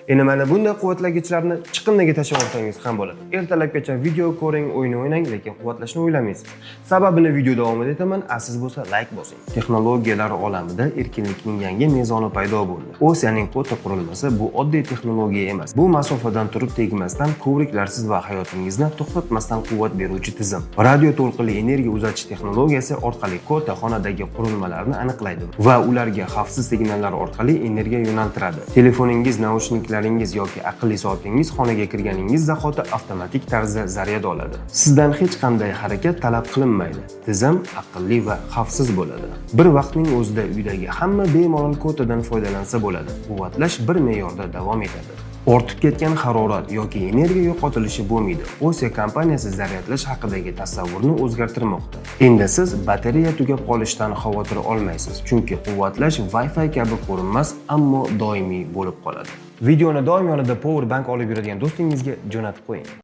Endi mana bunday quvvatlagichlarni chiqindiga tashlab o'tsangiz ham bo'ladi. Ertalabgacha video ko'ring, o'yin o'ynang, lekin quvvatlashni o'ylamaysiz. Sababini video davomida aytaman, siz bo'lsa like bosing. Texnologiyalar olamida erkinlikning yangi mezoni paydo bo'ldi. Osiyoning pota qurilmasi bu oddiy texnologiya emas. Bu masofadan turib tegmasdan, ko'vriklarsiz va hayotingizni to'xtatmasdan quvvat beruvchi tizim. Radio to'lqinli energiya uzatish texnologiyasi orqali kota xonadagi qurilmalarni aniqlaydi va ularga xavfsiz signallar orqali energiya yo'naltiradi. Telefoningiz, naushniklaringiz yoki aqlli soatingiz xonaga kirganingiz zahoti avtomatik tarzda zaryad oladi. Sizdan hech qanday harakat talab qilinmaydi. Tizim aqlli va xavfsiz bo'ladi. Bir vaqtning o'zida uydagi hamma bemalol kotadan foydalansa bo'ladi. Quvvatlash bir me'yorda davom etadi. Ortib ketgan harorat yoki energiya yo'qotilishi bo'lmaydi. Osiyo kompaniyasi zaryadlash haqidagi tasavvurni o'zgartirmoqda. Endi siz batareya tugab qolishidan xavotir olmaysiz, chunki quvvatlash Wi-Fi kabi ko'rinmas, ammo doimiy bo'lib qoladi. Videoni doim yonida power bank olib yuradigan do'stingizga jo'natib qo'ying.